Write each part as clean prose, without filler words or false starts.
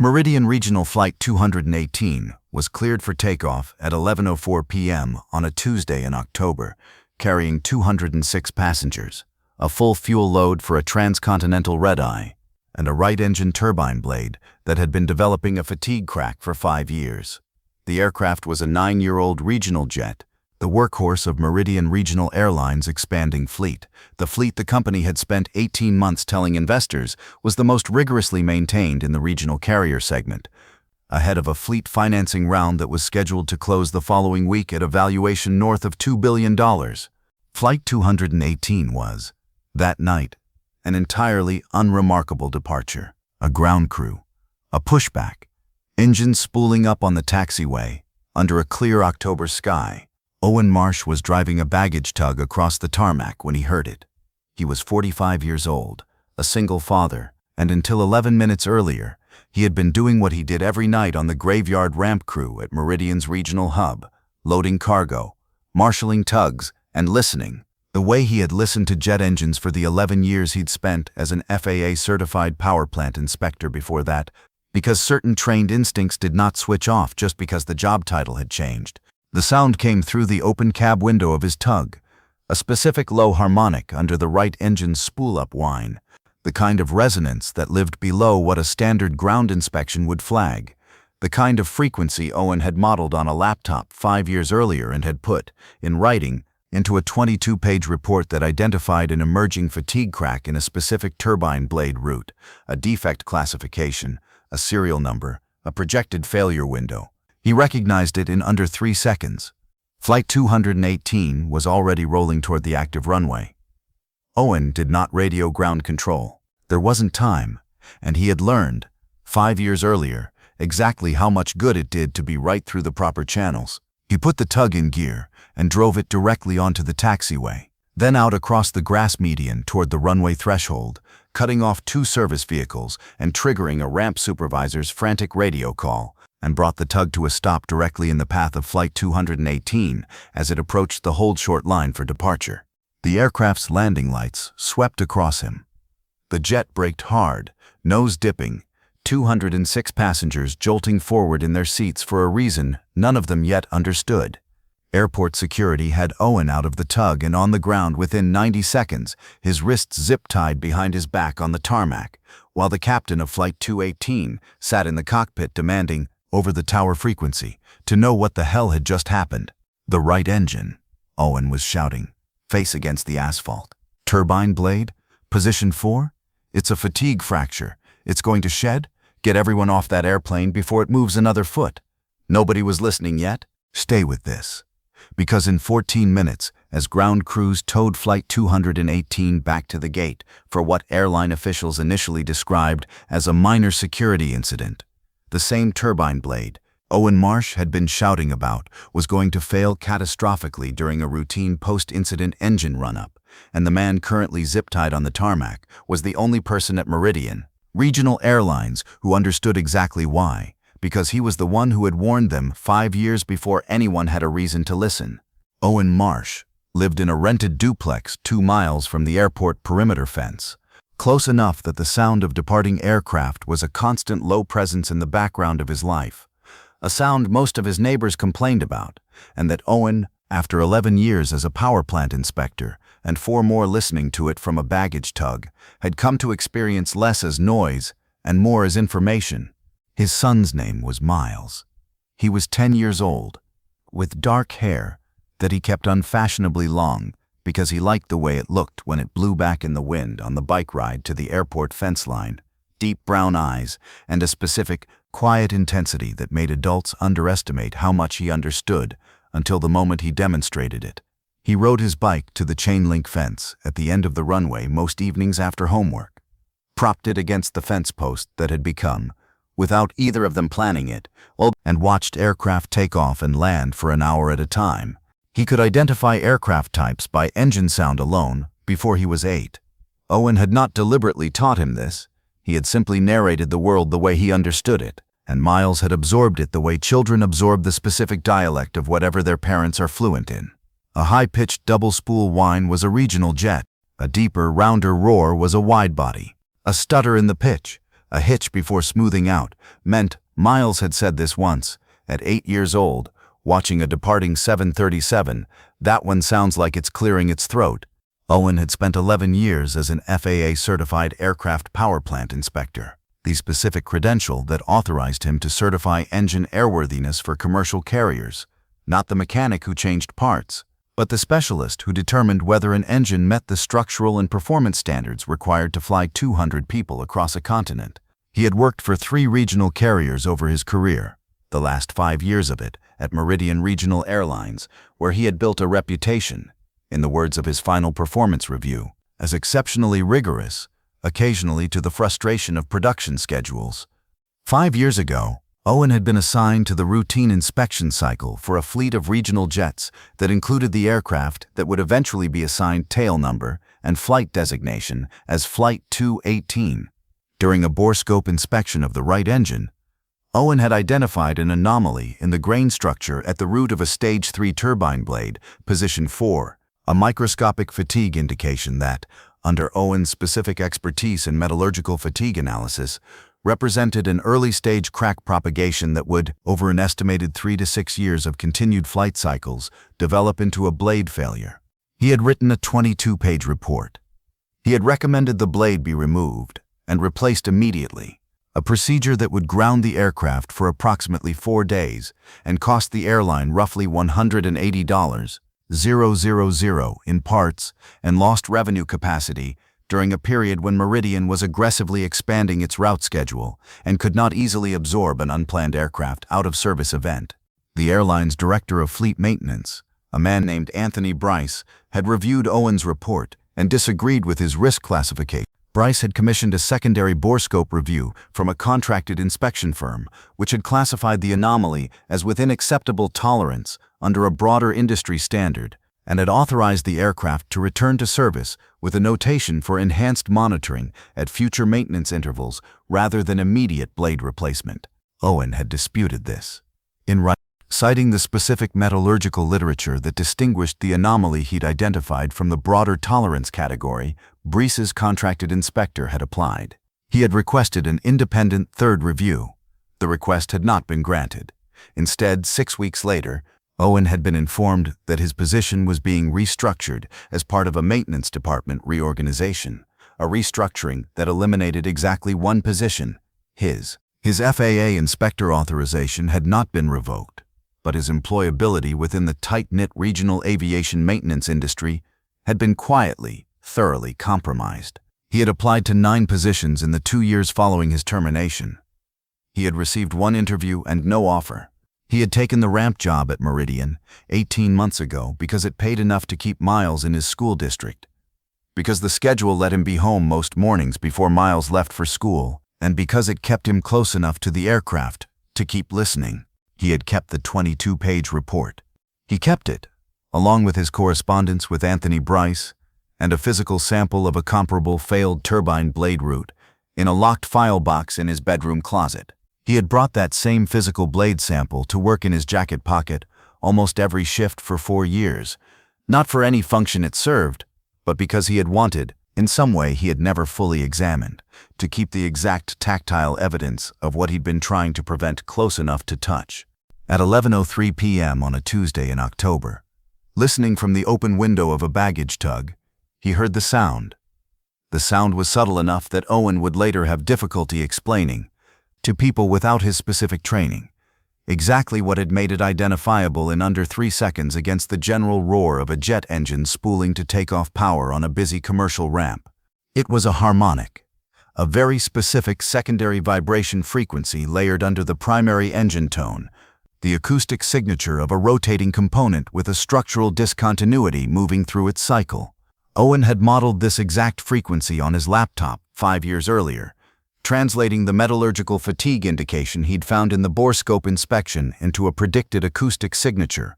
Meridian Regional Flight 218 was cleared for takeoff at 11:04 p.m. on a Tuesday in October, carrying 206 passengers, a full fuel load for a transcontinental red-eye, and a right-engine turbine blade that had been developing a fatigue crack for 5 years. The aircraft was a 9-year-old regional jet, the workhorse of Meridian Regional Airlines' expanding fleet. The fleet the company had spent 18 months telling investors was the most rigorously maintained in the regional carrier segment, ahead of a fleet financing round that was scheduled to close the following week at a valuation north of $2 billion. Flight 218 was, that night, an entirely unremarkable departure. A ground crew, a pushback, engines spooling up on the taxiway, under a clear October sky. Owen Marsh was driving a baggage tug across the tarmac when he heard it. He was 45 years old, a single father, and until 11 minutes earlier, he had been doing what he did every night on the graveyard ramp crew at Meridian's regional hub, loading cargo, marshalling tugs, and listening, the way he had listened to jet engines for the 11 years he'd spent as an FAA-certified power plant inspector before that, because certain trained instincts did not switch off just because the job title had changed. The sound came through the open cab window of his tug, a specific low harmonic under the right engine's spool-up whine, the kind of resonance that lived below what a standard ground inspection would flag, the kind of frequency Owen had modeled on a laptop 5 years earlier and had put, in writing, into a 22-page report that identified an emerging fatigue crack in a specific turbine blade route, a defect classification, a serial number, a projected failure window. He recognized it in under 3 seconds. Flight 218 was already rolling toward the active runway. Owen did not radio ground control. There wasn't time, and he had learned, 5 years earlier, exactly how much good it did to be right through the proper channels. He put the tug in gear and drove it directly onto the taxiway, then out across the grass median toward the runway threshold, cutting off 2 service vehicles and triggering a ramp supervisor's frantic radio call, and brought the tug to a stop directly in the path of Flight 218 as it approached the hold-short line for departure. The aircraft's landing lights swept across him. The jet braked hard, nose dipping, 206 passengers jolting forward in their seats for a reason none of them yet understood. Airport security had Owen out of the tug and on the ground within 90 seconds, his wrists zip-tied behind his back on the tarmac, while the captain of Flight 218 sat in the cockpit demanding, over the tower frequency, to know what the hell had just happened. The right engine, Owen was shouting, face against the asphalt. Turbine blade? Position 4? It's a fatigue fracture. It's going to shed? Get everyone off that airplane before it moves another foot. Nobody was listening yet? Stay with this. Because in 14 minutes, as ground crews towed Flight 218 back to the gate for what airline officials initially described as a minor security incident, the same turbine blade Owen Marsh had been shouting about was going to fail catastrophically during a routine post-incident engine run-up, and the man currently zip-tied on the tarmac was the only person at Meridian Regional Airlines who understood exactly why, because he was the one who had warned them 5 years before anyone had a reason to listen. Owen Marsh lived in a rented duplex 2 miles from the airport perimeter fence, close enough that the sound of departing aircraft was a constant low presence in the background of his life, a sound most of his neighbors complained about, and that Owen, after 11 years as a power plant inspector and 4 more listening to it from a baggage tug, had come to experience less as noise and more as information. His son's name was Miles. He was 10 years old, with dark hair that he kept unfashionably long because he liked the way it looked when it blew back in the wind on the bike ride to the airport fence line, deep brown eyes, and a specific, quiet intensity that made adults underestimate how much he understood until the moment he demonstrated it. He rode his bike to the chain-link fence at the end of the runway most evenings after homework, propped it against the fence post that had become, without either of them planning it, and watched aircraft take off and land for an hour at a time. He could identify aircraft types by engine sound alone before he was 8. Owen had not deliberately taught him this. He had simply narrated the world the way he understood it, and Miles had absorbed it the way children absorb the specific dialect of whatever their parents are fluent in. A high-pitched double-spool whine was a regional jet. A deeper, rounder roar was a wide-body. A stutter in the pitch, A hitch before smoothing out meant, Miles had said this once, at 8 years old, watching a departing 737, "That one sounds like it's clearing its throat." Owen had spent 11 years as an FAA-certified aircraft power plant inspector, the specific credential that authorized him to certify engine airworthiness for commercial carriers, not the mechanic who changed parts, but the specialist who determined whether an engine met the structural and performance standards required to fly 200 people across a continent. He had worked for 3 regional carriers over his career, the last 5 years of it at Meridian Regional Airlines, where he had built a reputation, in the words of his final performance review, as exceptionally rigorous, occasionally to the frustration of production schedules. 5 years ago, Owen had been assigned to the routine inspection cycle for a fleet of regional jets that included the aircraft that would eventually be assigned tail number and flight designation as Flight 218. During a borescope inspection of the right engine, Owen had identified an anomaly in the grain structure at the root of a Stage 3 turbine blade, position 4, a microscopic fatigue indication that, under Owen's specific expertise in metallurgical fatigue analysis, represented an early-stage crack propagation that would, over an estimated 3 to 6 years of continued flight cycles, develop into a blade failure. He had written a 22-page report. He had recommended the blade be removed and replaced immediately, a procedure that would ground the aircraft for approximately 4 days and cost the airline roughly $180,000 in parts and lost revenue capacity during a period when Meridian was aggressively expanding its route schedule and could not easily absorb an unplanned aircraft out-of-service event. The airline's director of fleet maintenance, a man named Anthony Bryce, had reviewed Owen's report and disagreed with his risk classification. Bryce had commissioned a secondary borescope review from a contracted inspection firm, which had classified the anomaly as within acceptable tolerance under a broader industry standard, and had authorized the aircraft to return to service with a notation for enhanced monitoring at future maintenance intervals rather than immediate blade replacement. Owen had disputed this. In writing, citing the specific metallurgical literature that distinguished the anomaly he'd identified from the broader tolerance category Bryce's contracted inspector had applied. He had requested an independent third review. The request had not been granted. Instead, 6 weeks later, Owen had been informed that his position was being restructured as part of a maintenance department reorganization, a restructuring that eliminated exactly one position, his. His FAA inspector authorization had not been revoked, but his employability within the tight-knit regional aviation maintenance industry had been quietly, thoroughly compromised. He had applied to 9 positions in the 2 years following his termination. He had received 1 interview and no offer. He had taken the ramp job at Meridian 18 months ago because it paid enough to keep Miles in his school district, because the schedule let him be home most mornings before Miles left for school, and because it kept him close enough to the aircraft to keep listening. He had kept the 22-page report. He kept it, along with his correspondence with Anthony Bryce and a physical sample of a comparable failed turbine blade route, in a locked file box in his bedroom closet. He had brought that same physical blade sample to work in his jacket pocket almost every shift for 4 years, not for any function it served, but because he had wanted, in some way he had never fully examined, to keep the exact tactile evidence of what he'd been trying to prevent close enough to touch. At 11:03 p.m. on a Tuesday in October, listening from the open window of a baggage tug, he heard the sound. The sound was subtle enough that Owen would later have difficulty explaining, to people without his specific training, exactly what had made it identifiable in under 3 seconds against the general roar of a jet engine spooling to take off power on a busy commercial ramp. It was a harmonic, a very specific secondary vibration frequency layered under the primary engine tone, the acoustic signature of a rotating component with a structural discontinuity moving through its cycle. Owen had modeled this exact frequency on his laptop 5 years earlier, translating the metallurgical fatigue indication he'd found in the borescope inspection into a predicted acoustic signature.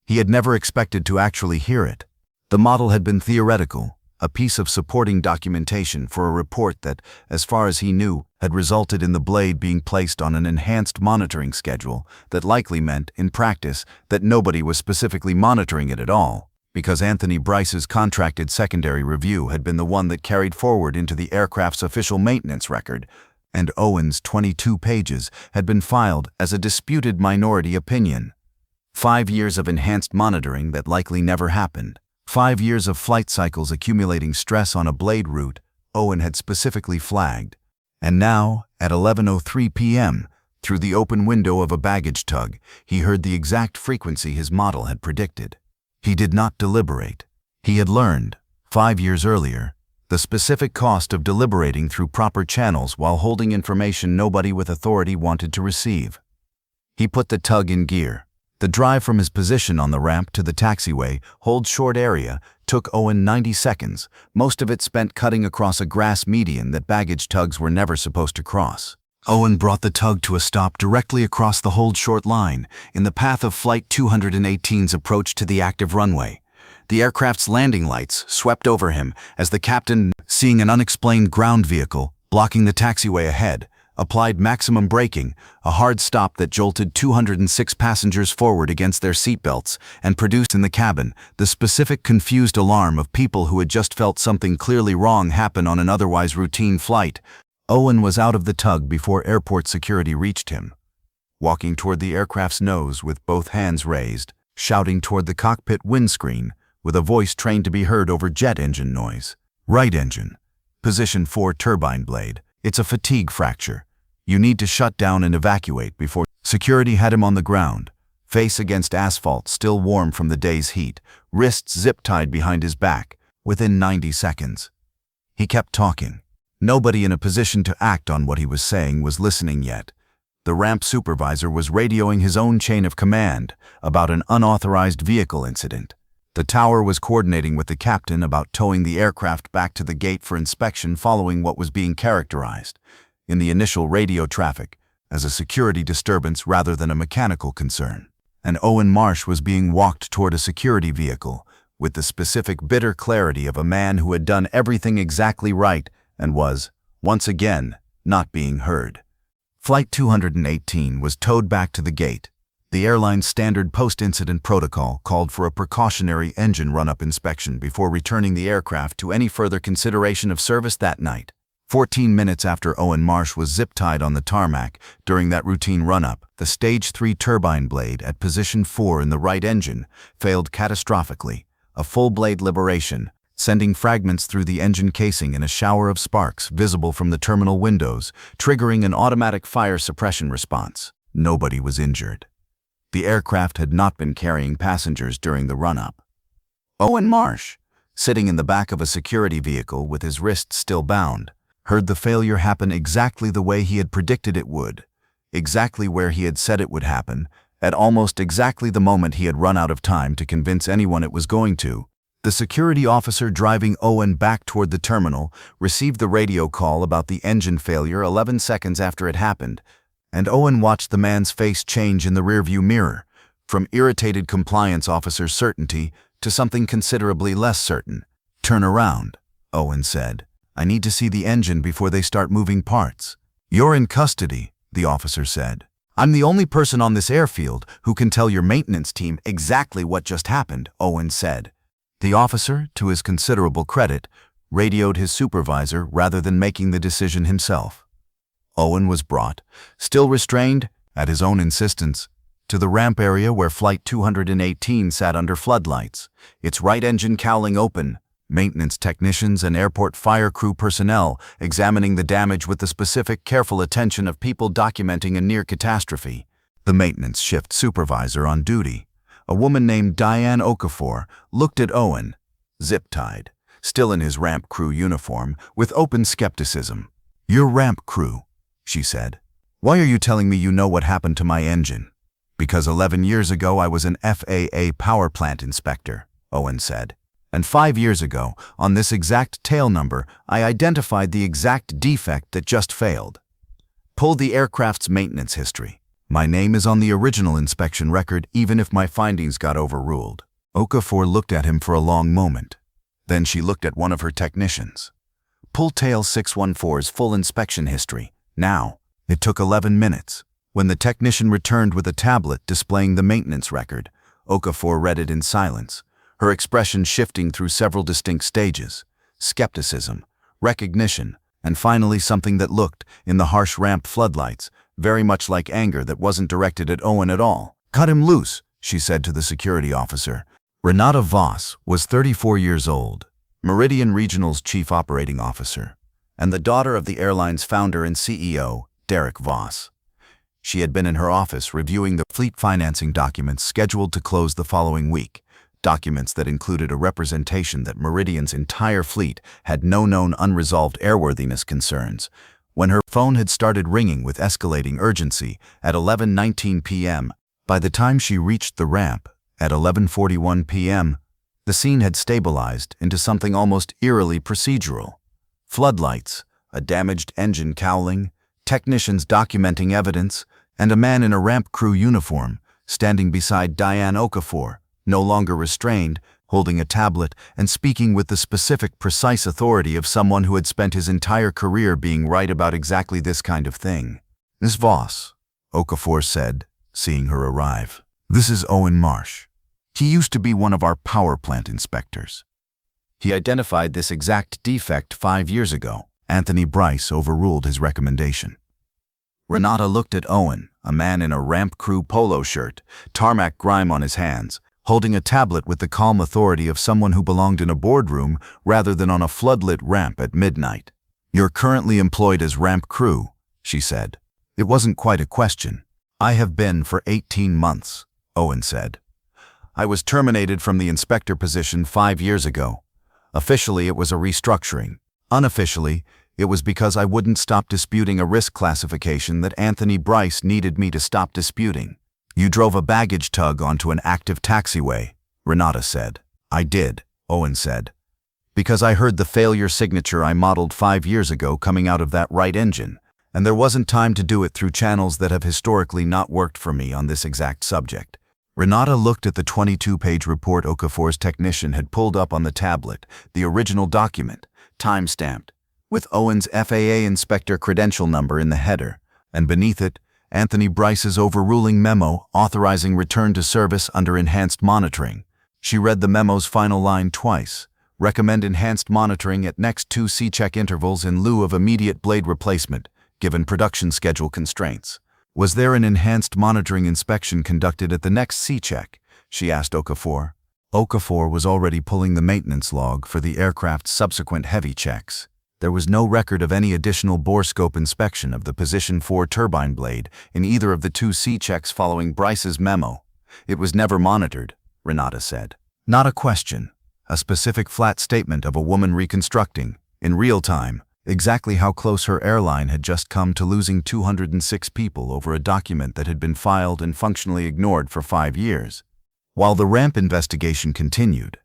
He had never expected to actually hear it. The model had been theoretical, a piece of supporting documentation for a report that, as far as he knew, had resulted in the blade being placed on an enhanced monitoring schedule that likely meant, in practice, that nobody was specifically monitoring it at all, because Anthony Bryce's contracted secondary review had been the one that carried forward into the aircraft's official maintenance record, and Owen's 22 pages had been filed as a disputed minority opinion. 5 years of enhanced monitoring that likely never happened. 5 years of flight cycles accumulating stress on a blade route Owen had specifically flagged. And now, at 11:03 p.m., through the open window of a baggage tug, he heard the exact frequency his model had predicted. He did not deliberate. He had learned, 5 years earlier, the specific cost of deliberating through proper channels while holding information nobody with authority wanted to receive. He put the tug in gear. The drive from his position on the ramp to the taxiway, hold short area, took Owen 90 seconds, most of it spent cutting across a grass median that baggage tugs were never supposed to cross. Owen brought the tug to a stop directly across the hold short line, in the path of Flight 218's approach to the active runway. The aircraft's landing lights swept over him as the captain, seeing an unexplained ground vehicle blocking the taxiway ahead, applied maximum braking, a hard stop that jolted 206 passengers forward against their seatbelts and produced in the cabin the specific confused alarm of people who had just felt something clearly wrong happen on an otherwise routine flight. Owen was out of the tug before airport security reached him, walking toward the aircraft's nose with both hands raised, shouting toward the cockpit windscreen with a voice trained to be heard over jet engine noise. Right engine. Position 4 turbine blade. It's a fatigue fracture. You need to shut down and evacuate before. Security had him on the ground, face against asphalt still warm from the day's heat, wrists zip-tied behind his back, within 90 seconds. He kept talking. Nobody in a position to act on what he was saying was listening yet. The ramp supervisor was radioing his own chain of command about an unauthorized vehicle incident. The tower was coordinating with the captain about towing the aircraft back to the gate for inspection following what was being characterized, in the initial radio traffic, as a security disturbance rather than a mechanical concern. And Owen Marsh was being walked toward a security vehicle, with the specific bitter clarity of a man who had done everything exactly right and was, once again, not being heard. Flight 218 was towed back to the gate. The airline's standard post-incident protocol called for a precautionary engine run-up inspection before returning the aircraft to any further consideration of service that night. 14 minutes after Owen Marsh was zip-tied on the tarmac during that routine run-up, the Stage 3 turbine blade at position 4 in the right engine failed catastrophically, a full-blade liberation, sending fragments through the engine casing in a shower of sparks visible from the terminal windows, triggering an automatic fire suppression response. Nobody was injured. The aircraft had not been carrying passengers during the run-up. Owen Marsh, sitting in the back of a security vehicle with his wrists still bound, heard the failure happen exactly the way he had predicted it would, exactly where he had said it would happen, at almost exactly the moment he had run out of time to convince anyone it was going to. The security officer driving Owen back toward the terminal received the radio call about the engine failure 11 seconds after it happened, and Owen watched the man's face change in the rearview mirror, from irritated compliance officer certainty to something considerably less certain. "Turn around," Owen said. "I need to see the engine before they start moving parts." "You're in custody," the officer said. "I'm the only person on this airfield who can tell your maintenance team exactly what just happened," Owen said. The officer, to his considerable credit, radioed his supervisor rather than making the decision himself. Owen was brought, still restrained, at his own insistence, to the ramp area where Flight 218 sat under floodlights, its right engine cowling open, maintenance technicians and airport fire crew personnel examining the damage with the specific careful attention of people documenting a near catastrophe. The maintenance shift supervisor on duty, a woman named Diane Okafor, looked at Owen, zip-tied, still in his ramp crew uniform, with open skepticism. "You're ramp crew," she said. "Why are you telling me you know what happened to my engine?" "Because 11 years ago I was an FAA power plant inspector," Owen said. "And 5 years ago, on this exact tail number, I identified the exact defect that just failed. Pull the aircraft's maintenance history. My name is on the original inspection record even if my findings got overruled." Okafor looked at him for a long moment. Then she looked at one of her technicians. "Pull tail 614's full inspection history. Now." It took 11 minutes. When the technician returned with a tablet displaying the maintenance record, Okafor read it in silence, her expression shifting through several distinct stages: skepticism, recognition, And finally something that looked, in the harsh ramp floodlights, very much like anger that wasn't directed at Owen at all. "Cut him loose," she said to the security officer. Renata Voss was 34 years old, Meridian Regional's chief operating officer, and the daughter of the airline's founder and CEO, Derek Voss. She had been in her office reviewing the fleet financing documents scheduled to close the following week, documents that included a representation that Meridian's entire fleet had no known unresolved airworthiness concerns, when her phone had started ringing with escalating urgency at 11:19 p.m. By the time she reached the ramp, at 11:41 p.m., the scene had stabilized into something almost eerily procedural. Floodlights, a damaged engine cowling, technicians documenting evidence, and a man in a ramp crew uniform standing beside Diane Okafor, no longer restrained, holding a tablet and speaking with the specific, precise authority of someone who had spent his entire career being right about exactly this kind of thing. "Miss Voss," Okafor said, seeing her arrive. "This is Owen Marsh. He used to be one of our power plant inspectors. He identified this exact defect 5 years ago." Anthony Bryce overruled his recommendation. Renata looked at Owen, a man in a ramp crew polo shirt, tarmac grime on his hands, holding a tablet with the calm authority of someone who belonged in a boardroom rather than on a floodlit ramp at midnight. "You're currently employed as ramp crew," she said. It wasn't quite a question. "I have been for 18 months, Owen said. "I was terminated from the inspector position 5 years ago. Officially, it was a restructuring. Unofficially, it was because I wouldn't stop disputing a risk classification that Anthony Bryce needed me to stop disputing." "You drove a baggage tug onto an active taxiway," Renata said. "I did," Owen said, "because I heard the failure signature I modeled 5 years ago coming out of that right engine, and there wasn't time to do it through channels that have historically not worked for me on this exact subject." Renata looked at the 22-page report Okafor's technician had pulled up on the tablet, the original document, time-stamped, with Owen's FAA inspector credential number in the header, and beneath it, Anthony Bryce's overruling memo authorizing return to service under enhanced monitoring. She read the memo's final line twice. "Recommend enhanced monitoring at next 2 C-check intervals in lieu of immediate blade replacement, given production schedule constraints." "Was there an enhanced monitoring inspection conducted at the next C-check?" she asked Okafor. Okafor was already pulling the maintenance log for the aircraft's subsequent heavy checks. There was no record of any additional bore scope inspection of the position 4 turbine blade in either of the 2 C-checks following Bryce's memo. "It was never monitored," Renata said. Not a question, a specific flat statement of a woman reconstructing, in real time, exactly how close her airline had just come to losing 206 people over a document that had been filed and functionally ignored for 5 years. While the ramp investigation continued,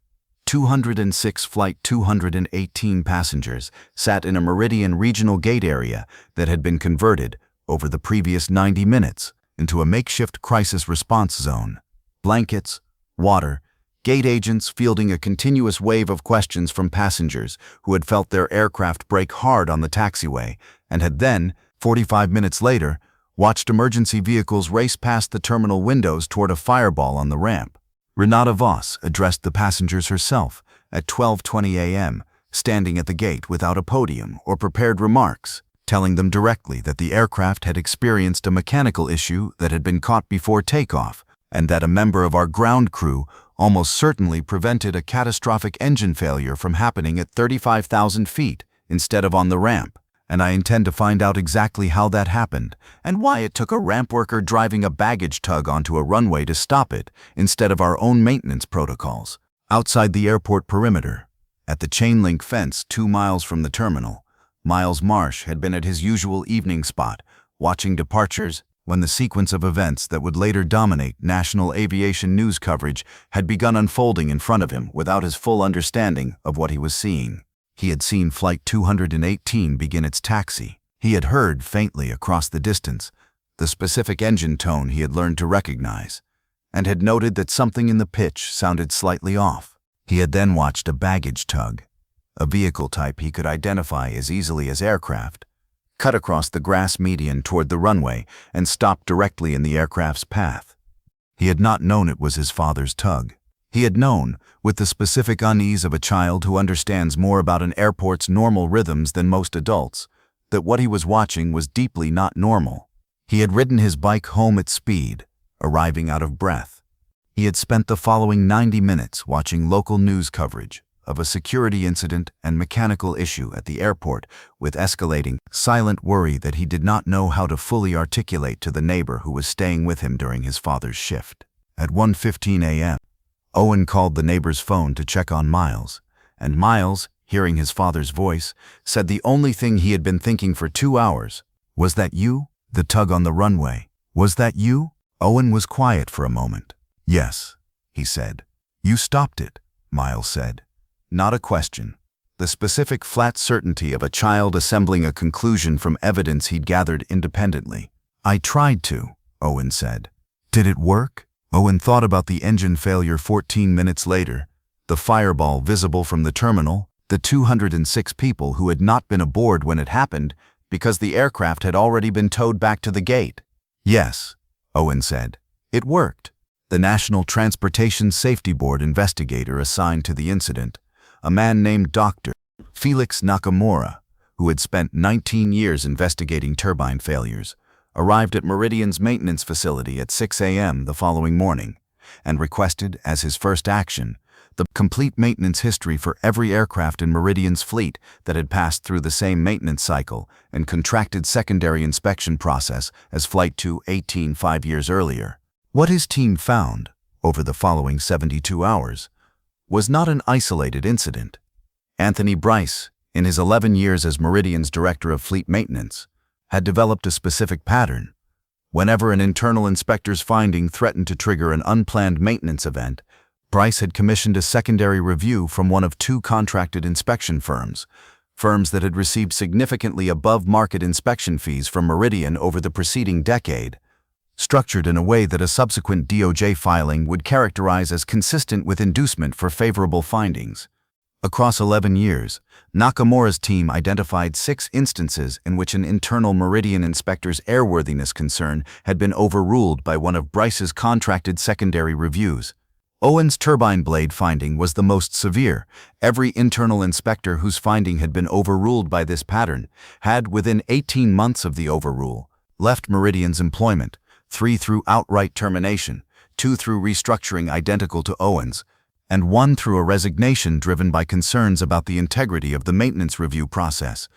206 Flight 218 passengers sat in a Meridian regional gate area that had been converted, over the previous 90 minutes, into a makeshift crisis response zone. Blankets, water, gate agents fielding a continuous wave of questions from passengers who had felt their aircraft brake hard on the taxiway and had then, 45 minutes later, watched emergency vehicles race past the terminal windows toward a fireball on the ramp. Renata Voss addressed the passengers herself at 12:20 a.m., standing at the gate without a podium or prepared remarks, telling them directly that the aircraft had experienced a mechanical issue that had been caught before takeoff, and that a member of our ground crew almost certainly prevented a catastrophic engine failure from happening at 35,000 feet instead of on the ramp. And I intend to find out exactly how that happened and why it took a ramp worker driving a baggage tug onto a runway to stop it instead of our own maintenance protocols. Outside the airport perimeter, at the chain-link fence 2 miles from the terminal, Miles Marsh had been at his usual evening spot, watching departures when the sequence of events that would later dominate national aviation news coverage had begun unfolding in front of him without his full understanding of what he was seeing. He had seen Flight 218 begin its taxi. He had heard, faintly across the distance, the specific engine tone he had learned to recognize, and had noted that something in the pitch sounded slightly off. He had then watched a baggage tug, a vehicle type he could identify as easily as aircraft, cut across the grass median toward the runway and stop directly in the aircraft's path. He had not known it was his father's tug. He had known, with the specific unease of a child who understands more about an airport's normal rhythms than most adults, that what he was watching was deeply not normal. He had ridden his bike home at speed, arriving out of breath. He had spent the following 90 minutes watching local news coverage of a security incident and mechanical issue at the airport, with escalating, silent worry that he did not know how to fully articulate to the neighbor who was staying with him during his father's shift. At 1:15 a.m., Owen called the neighbor's phone to check on Miles, and Miles, hearing his father's voice, said the only thing he had been thinking for 2 hours, "Was that you? The tug on the runway. Was that you?" Owen was quiet for a moment. "Yes," he said. "You stopped it," Miles said. Not a question. The specific flat certainty of a child assembling a conclusion from evidence he'd gathered independently. "I tried to," Owen said. "Did it work?" Owen thought about the engine failure 14 minutes later, the fireball visible from the terminal, the 206 people who had not been aboard when it happened because the aircraft had already been towed back to the gate. "Yes," Owen said. "It worked." The National Transportation Safety Board investigator assigned to the incident, a man named Dr. Felix Nakamura, who had spent 19 years investigating turbine failures, arrived at Meridian's maintenance facility at 6 a.m. the following morning and requested, as his first action, the complete maintenance history for every aircraft in Meridian's fleet that had passed through the same maintenance cycle and contracted secondary inspection process as Flight 218 5 years earlier. What his team found, over the following 72 hours, was not an isolated incident. Anthony Bryce, in his 11 years as Meridian's Director of Fleet Maintenance, had developed a specific pattern. Whenever an internal inspector's finding threatened to trigger an unplanned maintenance event, Bryce had commissioned a secondary review from one of 2 contracted inspection firms that had received significantly above-market inspection fees from Meridian over the preceding decade, structured in a way that a subsequent DOJ filing would characterize as consistent with inducement for favorable findings. Across 11 years, Nakamura's team identified 6 instances in which an internal Meridian inspector's airworthiness concern had been overruled by one of Bryce's contracted secondary reviews. Owen's turbine blade finding was the most severe. Every internal inspector whose finding had been overruled by this pattern had, within 18 months of the overrule, left Meridian's employment, 3 through outright termination, 2 through restructuring identical to Owen's, and 1 through a resignation driven by concerns about the integrity of the maintenance review process.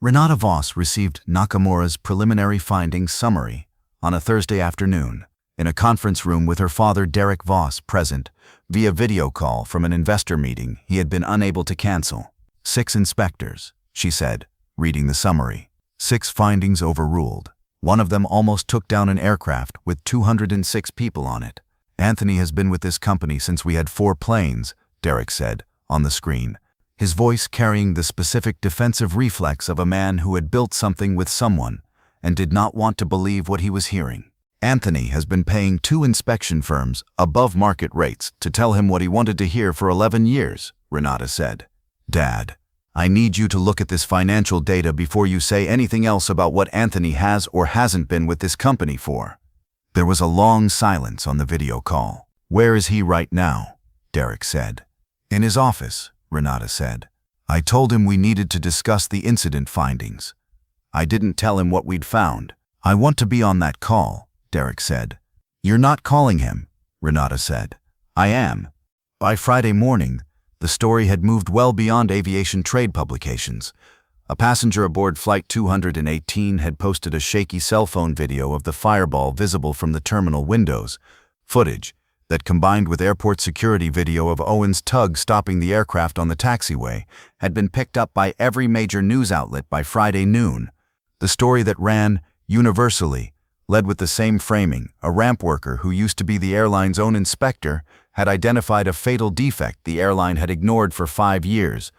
Renata Voss received Nakamura's preliminary findings summary on a Thursday afternoon, in a conference room with her father Derek Voss present, via video call from an investor meeting he had been unable to cancel. 6 inspectors, she said, reading the summary. 6 findings overruled. One of them almost took down an aircraft with 206 people on it. "Anthony has been with this company since we had 4 planes," Derek said, on the screen, his voice carrying the specific defensive reflex of a man who had built something with someone and did not want to believe what he was hearing. "Anthony has been paying 2 inspection firms above market rates to tell him what he wanted to hear for 11 years, Renata said. "Dad, I need you to look at this financial data before you say anything else about what Anthony has or hasn't been with this company for." There was a long silence on the video call. "Where is he right now?" Derek said. "In his office," Renata said. "I told him we needed to discuss the incident findings. I didn't tell him what we'd found. I want to be on that call," Derek said. "You're not calling him," Renata said. "I am." By Friday morning, the story had moved well beyond aviation trade publications. A passenger aboard Flight 218 had posted a shaky cell phone video of the fireball visible from the terminal windows, footage that, combined with airport security video of Owen's tug stopping the aircraft on the taxiway, had been picked up by every major news outlet by Friday noon. The story that ran, universally, led with the same framing. A ramp worker who used to be the airline's own inspector had identified a fatal defect the airline had ignored for 5 years.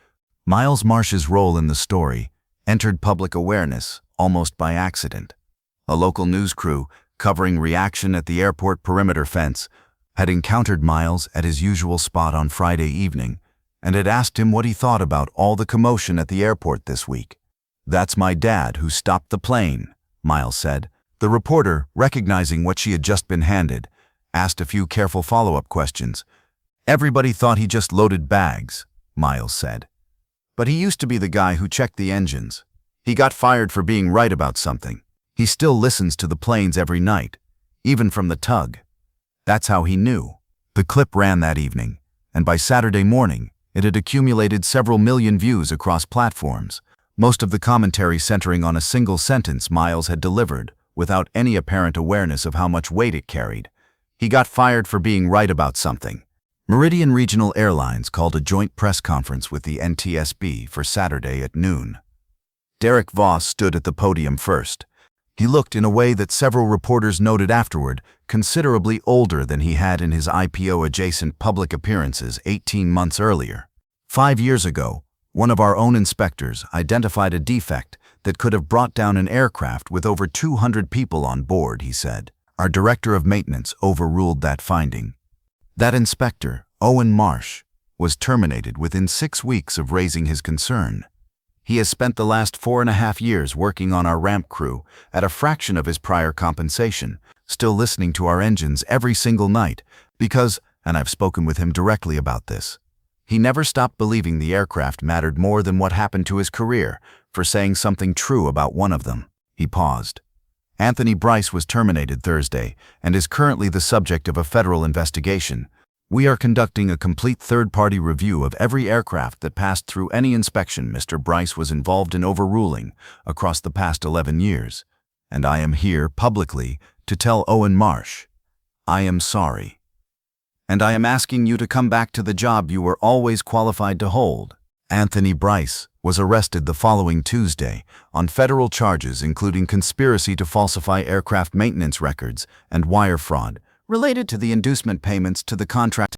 Miles Marsh's role in the story entered public awareness almost by accident. A local news crew, covering reaction at the airport perimeter fence, had encountered Miles at his usual spot on Friday evening and had asked him what he thought about all the commotion at the airport this week. "That's my dad who stopped the plane," Miles said. The reporter, recognizing what she had just been handed, asked a few careful follow-up questions. Everybody thought he just loaded bags, Miles said. But he used to be the guy who checked the engines. He got fired for being right about something. He still listens to the planes every night, even from the tug. That's how he knew. The clip ran that evening, and by Saturday morning, it had accumulated several million views across platforms, most of the commentary centering on a single sentence Miles had delivered, without any apparent awareness of how much weight it carried. He got fired for being right about something. Meridian Regional Airlines called a joint press conference with the NTSB for Saturday at noon. Derek Voss stood at the podium first. He looked, in a way that several reporters noted afterward, considerably older than he had in his IPO-adjacent public appearances 18 months earlier. 5 years ago, one of our own inspectors identified a defect that could have brought down an aircraft with over 200 people on board, he said. Our director of maintenance overruled that finding. That inspector, Owen Marsh, was terminated within 6 weeks of raising his concern. He has spent the last 4.5 years working on our ramp crew at a fraction of his prior compensation, still listening to our engines every single night because, and I've spoken with him directly about this, he never stopped believing the aircraft mattered more than what happened to his career for saying something true about one of them. He paused. Anthony Bryce was terminated Thursday and is currently the subject of a federal investigation. We are conducting a complete third-party review of every aircraft that passed through any inspection Mr. Bryce was involved in overruling across the past 11 years. And I am here publicly to tell Owen Marsh, I am sorry. And I am asking you to come back to the job you were always qualified to hold. Anthony Bryce was arrested the following Tuesday on federal charges including conspiracy to falsify aircraft maintenance records and wire fraud related to the inducement payments to the contract.